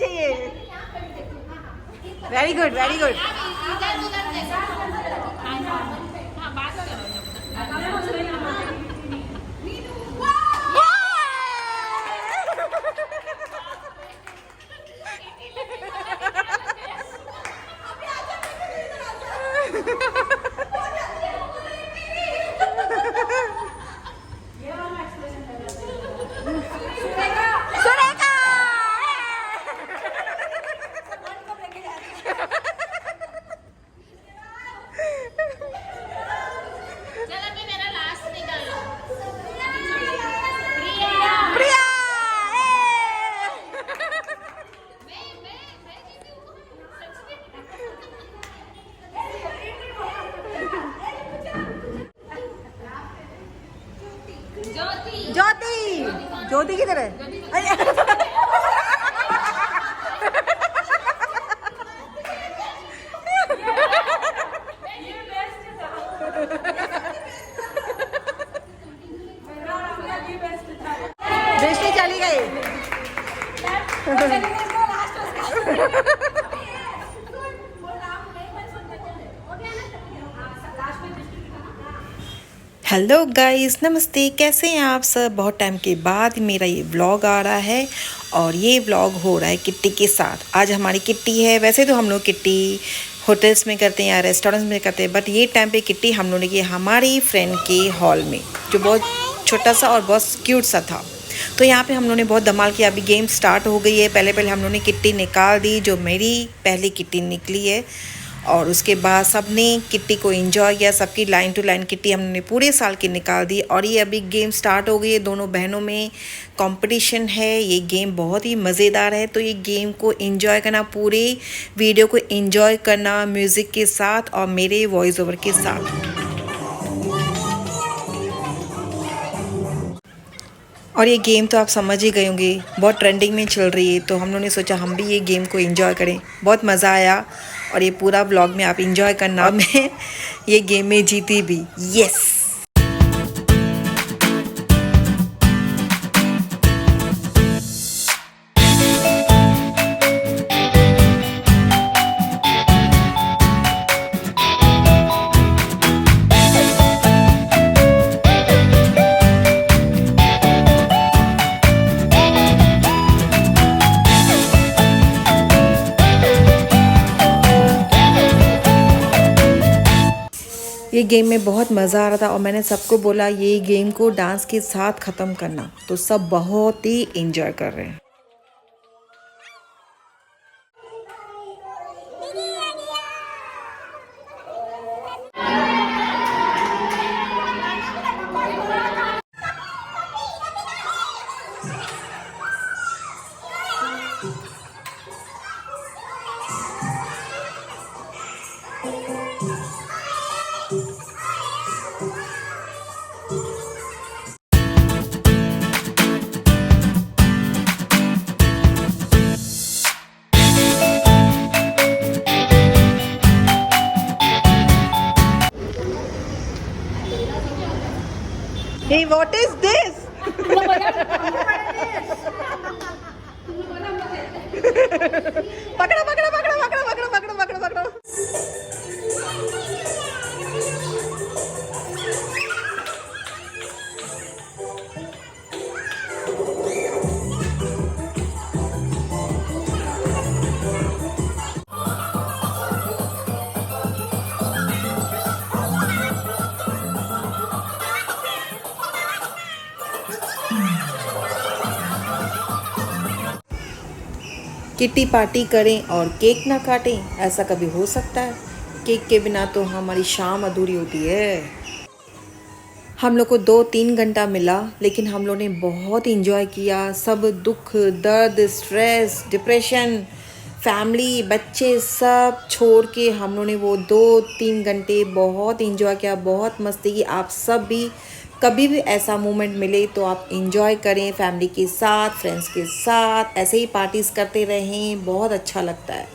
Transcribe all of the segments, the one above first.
चाहिए। Very good very good. Jyoti Jyoti किधर है? दृष्टि चली गई। हेलो गाइस, नमस्ते। कैसे हैं आप सब? बहुत टाइम के बाद मेरा ये व्लॉग आ रहा है और ये व्लॉग हो रहा है किट्टी के साथ। आज हमारी किट्टी है। वैसे तो हम लोग किट्टी होटल्स में करते हैं या रेस्टोरेंट्स में करते हैं, बट ये टाइम पे किट्टी हम लोगों ने की हमारी फ्रेंड के हॉल में, जो बहुत छोटा सा और बहुत क्यूट सा था। तो यहाँ पे हम लोगों ने बहुत धमाल किया। अभी गेम स्टार्ट हो गई है। पहले हम लोगों ने किट्टी निकाल दी, जो मेरी पहली किट्टी निकली है, और उसके बाद सबने किट्टी को एंजॉय किया। सबकी लाइन टू लाइन किट्टी हमने पूरे साल की निकाल दी। और ये अभी गेम स्टार्ट हो गई है। दोनों बहनों में कंपटीशन है। ये गेम बहुत ही मज़ेदार है। तो ये गेम को एंजॉय करना, पूरे वीडियो को एंजॉय करना म्यूज़िक के साथ और मेरे वॉइस ओवर के साथ। और ये गेम तो आप समझ ही गए होंगे, बहुत ट्रेंडिंग में चल रही है। तो हम लोगों ने सोचा हम भी ये गेम को एंजॉय करें। बहुत मज़ा आया और ये पूरा व्लॉग में आप एंजॉय करना। मैं ये गेम में जीती भी। यस। ये गेम में बहुत मज़ा आ रहा था और मैंने सबको बोला ये गेम को डांस के साथ ख़त्म करना। तो सब बहुत ही एंजॉय कर रहे हैं। Hey, what is this? पकड़ो पकड़ो पकड़ो पकड़ो पकड़ो पकड़ो पकड़ो पकड़ो। किट्टी पार्टी करें और केक ना काटें, ऐसा कभी हो सकता है? केक के बिना तो हमारी शाम अधूरी होती है। हम लोग को 2-3 घंटा मिला, लेकिन हम लोग ने बहुत इंजॉय किया। सब दुख, दर्द, स्ट्रेस, डिप्रेशन, फैमिली, बच्चे सब छोड़ के हम लोग ने वो 2-3 घंटे बहुत इंजॉय किया, बहुत मस्ती की। आप सब भी कभी भी ऐसा मोमेंट मिले तो आप इंजॉय करें फैमिली के साथ, फ्रेंड्स के साथ। ऐसे ही पार्टीज करते रहें, बहुत अच्छा लगता है।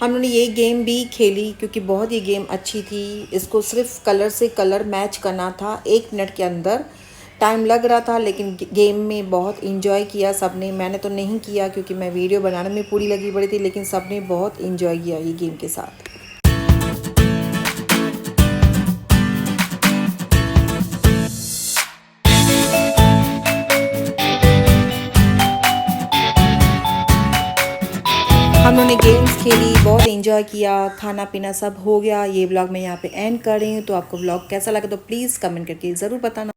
हम लोगों ने ये गेम भी खेली क्योंकि बहुत ये गेम अच्छी थी। इसको सिर्फ कलर से कलर मैच करना था 1 मिनट के अंदर। टाइम लग रहा था लेकिन गेम में बहुत इंजॉय किया सबने। मैंने तो नहीं किया क्योंकि मैं वीडियो बनाने में पूरी लगी पड़ी थी, लेकिन सबने बहुत इंजॉय किया ये गेम के साथ। हम लोगों ने गेम्स खेली, बहुत एंजॉय किया, खाना पीना सब हो गया। ये व्लॉग मैं यहाँ पे एंड कर रही हूँ। तो आपको व्लॉग कैसा लगा तो प्लीज़ कमेंट करके ज़रूर बताना।